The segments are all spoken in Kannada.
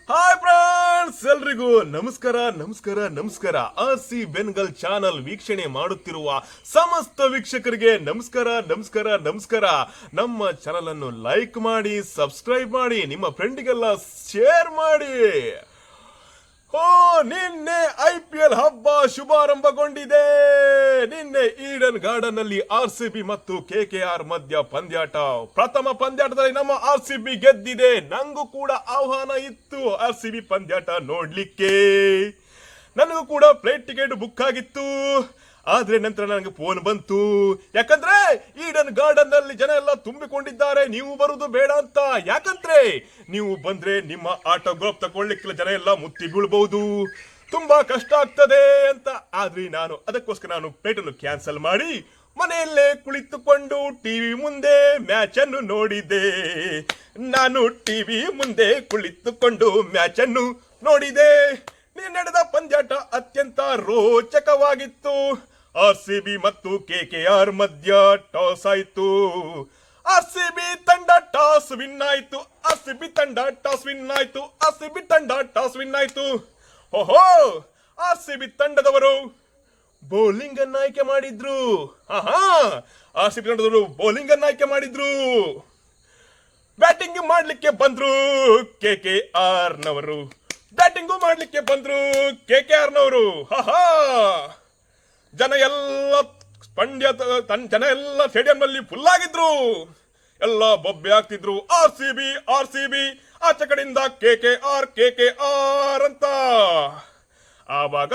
ಹಾಯ್ ಫ್ರೆಂಡ್ಸ್, ಎಲ್ರಿಗೂ ನಮಸ್ಕಾರ ನಮಸ್ಕಾರ ನಮಸ್ಕಾರ. RC ಬೆನ್ಗಲ್ ಚಾನಲ್ ವೀಕ್ಷಣೆ ಮಾಡುತ್ತಿರುವ ಸಮಸ್ತ ವೀಕ್ಷಕರಿಗೆ ನಮಸ್ಕಾರ ನಮಸ್ಕಾರ ನಮಸ್ಕಾರ. ನಮ್ಮ ಚಾನಲ್ ಅನ್ನು ಲೈಕ್ ಮಾಡಿ, ಸಬ್ಸ್ಕ್ರೈಬ್ ಮಾಡಿ, ನಿಮ್ಮ ಫ್ರೆಂಡಿಗೆಲ್ಲ ಶೇರ್ ಮಾಡಿ. ನಿನ್ನೆ IPL ಹಬ್ಬ ಶುಭಾರಂಭಗೊಂಡಿದೆ. ನಿನ್ನೆ ಈಡನ್ ಗಾರ್ಡನ್ ನಲ್ಲಿ RCB ಮತ್ತು KKR ಮಧ್ಯ ಪಂದ್ಯಾಟ. ಪ್ರಥಮ ಪಂದ್ಯಾಟದಲ್ಲಿ ನಮ್ಮ RCB ಗೆದ್ದಿದೆ. ನಂಗೂ ಕೂಡ ಆಹ್ವಾನ ಇತ್ತು RCB ಪಂದ್ಯಾಟ ನೋಡ್ಲಿಕ್ಕೆ. ನನಗೂ ಕೂಡ ಫ್ಲೈಟ್ ಟಿಕೆಟ್ ಬುಕ್ ಆಗಿತ್ತು. ಆದ್ರೆ ನಂತರ ನನಗೆ ಫೋನ್ ಬಂತು. ಯಾಕಂದ್ರೆ ಈಡನ್ ಗಾರ್ಡನ್ ನಲ್ಲಿ ಜನ ಎಲ್ಲ ತುಂಬಿಕೊಂಡಿದ್ದಾರೆ, ನೀವು ಬರುವುದು ಬೇಡ ಅಂತ. ಯಾಕಂದ್ರೆ ನೀವು ಬಂದ್ರೆ ನಿಮ್ಮ ಆಟೋಗ್ರಾಫ್ ತಗೊಳ್ಲಿಕ್ಕೆ ಜನ ಎಲ್ಲ ಮುತ್ತಿ ಬೀಳ್ಬಹುದು, ತುಂಬಾ ಕಷ್ಟ ಆಗ್ತದೆ ಅಂತ. ಆದ್ರೆ ಅದಕ್ಕೋಸ್ಕರ ನಾನು ಫ್ಲೈಟ್ ಅನ್ನು ಕ್ಯಾನ್ಸಲ್ ಮಾಡಿ ಮನೆಯಲ್ಲೇ ಕುಳಿತುಕೊಂಡು ಟಿವಿ ಮುಂದೆ ಮ್ಯಾಚ್ ಅನ್ನು ನೋಡಿದೆ. ನಾನು ಟಿವಿ ಮುಂದೆ ಕುಳಿತುಕೊಂಡು ಮ್ಯಾಚ್ ಅನ್ನು ನೋಡಿದೆ. ನಡೆದ ಪಂದ್ಯಾಟ ಅತ್ಯಂತ ರೋಚಕವಾಗಿತ್ತು. RCB ಮತ್ತು KKR ಮಧ್ಯ ಟಾಸ್ ಆಯ್ತು. RCB ತಂಡ ಟಾಸ್ ವಿನ್ ಆಯ್ತು. RCB ತಂಡ ಟಾಸ್ ವಿನ್ ಆಯ್ತು. RCB ತಂಡ ಟಾಸ್ ವಿನ್ ಆಯ್ತು. ಓಹೋ, RCB ತಂಡದವರು ಬೌಲಿಂಗ್ ಅನ್ನು ಆಯ್ಕೆ ಮಾಡಿದ್ರು. RCB ತಂಡದವರು ಬೌಲಿಂಗ್ ಅನ್ನು ಆಯ್ಕೆ ಮಾಡಿದ್ರು. ಬ್ಯಾಟಿಂಗ್ ಮಾಡ್ಲಿಕ್ಕೆ ಬಂದ್ರು KKR ನವರು. ಬ್ಯಾಟಿಂಗು ಮಾಡ್ಲಿಕ್ಕೆ ಬಂದ್ರು KKR ನವರು. ಜನ ಎಲ್ಲ ಸ್ಟೇಡಿಯಂ ನಲ್ಲಿ ಫುಲ್ ಆಗಿದ್ರು. ಎಲ್ಲ ಬೊಬ್ಬೆ ಆಗ್ತಿದ್ರು. RCB ಆಚೆ ಕಡೆಯಿಂದ KKR ಅಂತ. ಆವಾಗ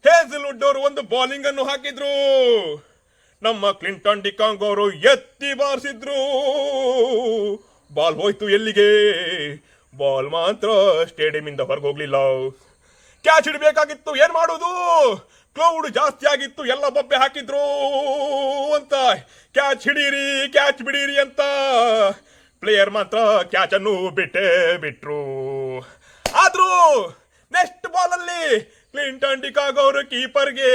ಹೇಜಲ್ವುಡ್ ಅವರು ಒಂದು ಬೌಲಿಂಗ್ ಅನ್ನು ಹಾಕಿದ್ರು. ನಮ್ಮ ಕ್ಲಿಂಟನ್ ಡಿಕಾಂಗ್ ಅವರು ಎತ್ತಿ ಬಾರಿಸಿದ್ರು. ಬಾಲ್ ಹೋಯ್ತು ಎಲ್ಲಿಗೆ? ಬಾಲ್ ಮಾತ್ರ ಸ್ಟೇಡಿಯಂ ಇಂದ ಹೊರಗೆ ಹೋಗ್ಲಿಲ್ಲ. ಕ್ಯಾಚ್ ಹಿಡಬೇಕಾಗಿತ್ತು, ಏನ್ ಮಾಡುದು? ಕ್ಲೌಡ್ ಜಾಸ್ತಿ ಆಗಿತ್ತು, ಎಲ್ಲ ಬೊಬ್ಬೆ ಹಾಕಿದ್ರು ಅಂತ. ಕ್ಯಾಚ್ ಹಿಡೀರಿ, ಕ್ಯಾಚ್ ಬಿಡೀರಿ ಅಂತ. ಪ್ಲೇಯರ್ ಮಾತ್ರ ಕ್ಯಾಚ್ ಅನ್ನು ಬಿಟ್ರು. ಆದ್ರೂ ನೆಕ್ಸ್ಟ್ ಬಾಲ್ ಅಲ್ಲಿ ಕ್ಲಿಂಟನ್ ಡಿಕಾಗ್ ಅವರು ಕೀಪರ್ಗೆ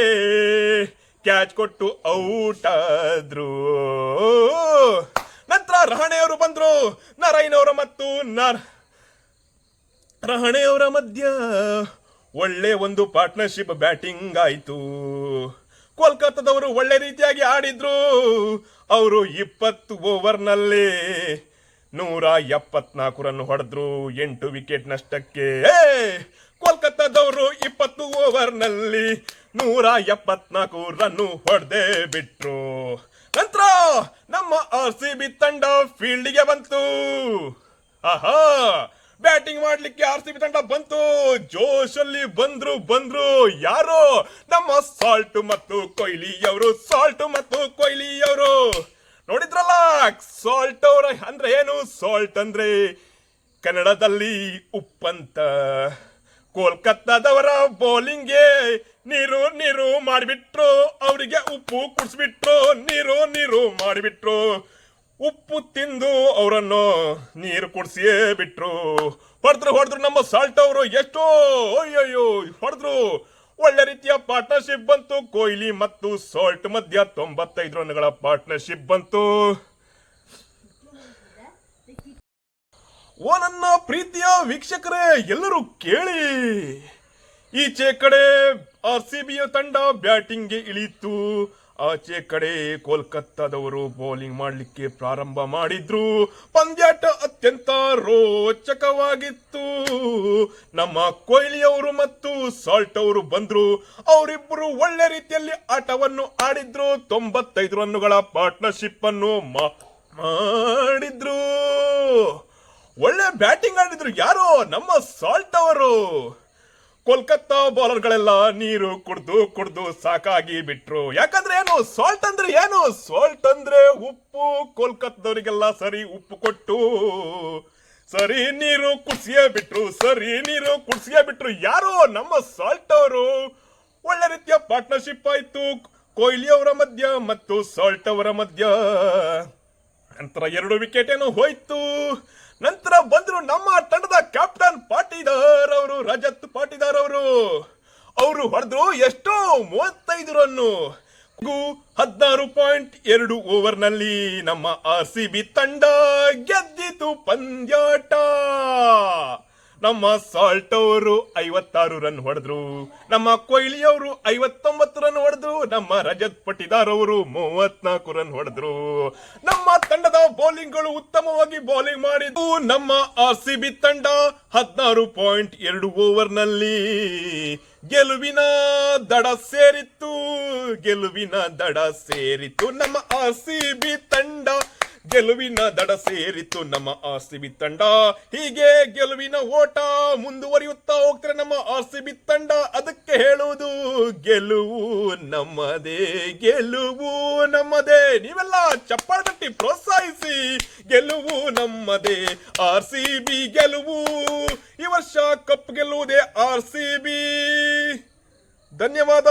ಕ್ಯಾಚ್ ಕೊಟ್ಟು ಔಟ್ ಆದ್ರು. ನಂತರ ರಹಾಣೆಯವರು ಬಂದ್ರು. ನರೈನವರ ಮತ್ತು ರಹಾಣೆಯವರ ಮಧ್ಯ ಒಳ್ಳೆ ಒಂದು ಪಾರ್ಟ್ನರ್ಶಿಪ್ ಬ್ಯಾಟಿಂಗ್ ಆಯ್ತು. ಕೋಲ್ಕತ್ತಾದವರು ಒಳ್ಳೆ ರೀತಿಯಾಗಿ ಆಡಿದ್ರು. ಅವರು 20 ಓವರ್ನಲ್ಲಿ 174 ರನ್ ಹೊಡೆದ್ರು, 8 ವಿಕೆಟ್ ನಷ್ಟಕ್ಕೆ. ಕೋಲ್ಕತ್ತಾದವರು 20 ಓವರ್ನಲ್ಲಿ 174 ರನ್ ಹೊಡೆದೇ ಬಿಟ್ರು. ನಂತರ ನಮ್ಮ RCB ತಂಡ ಫೀಲ್ಡ್ಗೆ ಬಂತು. ಬ್ಯಾಟಿಂಗ್ ಮಾಡ್ಲಿಕ್ಕೆ RCB ತಂಡ ಬಂತು. ಜೋಶಲ್ಲಿ ಬಂದ್ರು ಯಾರು? ನಮ್ಮ ಸಾಲ್ಟ್ ಮತ್ತು ಕೊಹ್ಲಿ ಅವರು. ನೋಡಿದ್ರಲ್ಲ, ಸಾಲ್ಟ್ ಅವರ ಅಂದ್ರೆ ಏನು? ಸಾಲ್ಟ್ ಅಂದ್ರೆ ಕನ್ನಡದಲ್ಲಿ ಉಪ್ಪಂತ. ಕೋಲ್ಕತ್ತಾದವರ ಬೌಲಿಂಗ್ಗೆ ನೀರು ಮಾಡಿಬಿಟ್ರು. ಅವರಿಗೆ ಉಪ್ಪು ಕುಡಿಸ್ಬಿಟ್ರು, ನೀರು ಮಾಡಿಬಿಟ್ರು. ಉಪ್ಪು ತಿಂದು ಅವರನ್ನು ನೀರು ಕುಡಿಸಿಯೇ ಬಿಟ್ರು. ಹೊಡೆದ್ರು ನಮ್ಮ ಸಾಲ್ಟ್ ಅವರು. ಎಷ್ಟೋ ಹೊಡೆದ್ರು. ಒಳ್ಳೆ ರೀತಿಯ ಪಾರ್ಟ್ನರ್ಶಿಪ್ ಬಂತು. ಕೊಹ್ಲಿ ಮತ್ತು ಸಾಲ್ಟ್ ಮಧ್ಯ 95 ರನ್ಗಳ ಪಾರ್ಟ್ನರ್ಶಿಪ್ ಬಂತು. ನನ್ನ ಪ್ರೀತಿಯ ವೀಕ್ಷಕರೇ, ಎಲ್ಲರೂ ಕೇಳಿ. ಈಚೆ ಕಡೆ RCB ತಂಡ ಬ್ಯಾಟಿಂಗ್ಗೆ ಇಳಿತು. ಆಚೆ ಕಡೆ ಕೋಲ್ಕತ್ತಾದವರು ಬೌಲಿಂಗ್ ಮಾಡಲಿಕ್ಕೆ ಪ್ರಾರಂಭ ಮಾಡಿದ್ರು. ಪಂದ್ಯಾಟ ಅತ್ಯಂತ ರೋಚಕವಾಗಿತ್ತು. ನಮ್ಮ ಕೊಹ್ಲಿ ಅವರು ಮತ್ತು ಸಾಲ್ಟ್ ಅವರು ಬಂದ್ರು. ಅವರಿಬ್ಬರು ಒಳ್ಳೆ ರೀತಿಯಲ್ಲಿ ಆಟವನ್ನು ಆಡಿದ್ರು. 95 ರನ್ನುಗಳ ಪಾರ್ಟ್ನರ್ಶಿಪ್ ಅನ್ನು ಮಾಡಿದ್ರು. ಒಳ್ಳೆ ಬ್ಯಾಟಿಂಗ್ ಆಡಿದ್ರು. ಯಾರು? ನಮ್ಮ ಸಾಲ್ಟ್ ಅವರು. ಕೋಲ್ಕತ್ತಾ ಬೌಲರ್ಗಳೆಲ್ಲ ನೀರು ಕುಡ್ದು ಸಾಕಾಗಿ ಬಿಟ್ರು. ಯಾಕಂದ್ರೆ ಏನು? ಸಾಲ್ಟ್ ಅಂದ್ರೆ ಏನು? ಸಾಲ್ಟ್ ಅಂದ್ರೆ ಉಪ್ಪು. ಕೋಲ್ಕತ್ತಾದವರಿಗೆಲ್ಲ ಸರಿ ಉಪ್ಪು ಕೊಟ್ಟು ಸರಿ ನೀರು ಕುಡಿಸಿಯೇ ಬಿಟ್ರು. ಯಾರು? ನಮ್ಮ ಸಾಲ್ಟ್ ಅವರು. ಒಳ್ಳೆ ರೀತಿಯ ಪಾರ್ಟ್ನರ್ಶಿಪ್ ಆಯ್ತು ಕೊಹ್ಲಿ ಅವರ ಮಧ್ಯ ಮತ್ತು ಸಾಲ್ಟ್ ಅವರ ಮಧ್ಯ. ನಂತರ 2 ವಿಕೆಟ್ ಏನೋ ಹೋಯ್ತು. ನಂತರ ಬಂದ್ರು ನಮ್ಮ ತಂಡದ ಕ್ಯಾಪ್ಟನ್ ಪಾಟೀದಾರ್ ಅವರು, ರಜತ್ ಪಾಟೀದಾರ್ ಅವರು. ಹೊಡೆದ್ರು ಎಷ್ಟೋ 35 ರನ್ನು. 16.2 ಓವರ್ನಲ್ಲಿ ನಮ್ಮ RCB ತಂಡ ಗೆದ್ದಿತು ಪಂದ್ಯಾಟ. ನಮ್ಮ ಸಾಲ್ಟ್ ಅವರು 56 ರನ್ ಹೊಡೆದ್ರು, ನಮ್ಮ ಕೊಹ್ಲಿ ಅವರು 59 ರನ್ ಹೊಡೆದ್ರು, ನಮ್ಮ ರಜತ್ ಪಟಿದಾರ್ ಅವರು 34 ರನ್ ಹೊಡೆದ್ರು. ನಮ್ಮ ತಂಡದ ಬೌಲಿಂಗ್ಗಳು ಉತ್ತಮವಾಗಿ ಬೌಲಿಂಗ್ ಮಾಡಿದ್ದು. ನಮ್ಮ RCB ತಂಡ 16.2 ಓವರ್ ನಲ್ಲಿ ಗೆಲುವಿನ ದಡ ಸೇರಿತ್ತು. ನಮ್ಮ RCB ತಂಡ ಗೆಲುವಿನ ದಡ ಸೇರಿತ್ತು. ನಮ್ಮ RCB ತಂಡ ಹೀಗೆ ಗೆಲುವಿನ ಓಟ ಮುಂದುವರಿಯುತ್ತಾ ಹೋಗ್ತಾರೆ ನಮ್ಮ RCB ತಂಡ. ಅದಕ್ಕೆ ಹೇಳುವುದು ಗೆಲುವು ನಮ್ಮದೇ. ನೀವೆಲ್ಲ ಚಪ್ಪಾಳೆ ತಟ್ಟಿ ಪ್ರೋತ್ಸಾಹಿಸಿ. ಗೆಲುವು ನಮ್ಮದೇ, RCB ಗೆಲುವು. ಈ ವರ್ಷ ಕಪ್ ಗೆಲ್ಲುವುದೇ RCB. ಧನ್ಯವಾದ.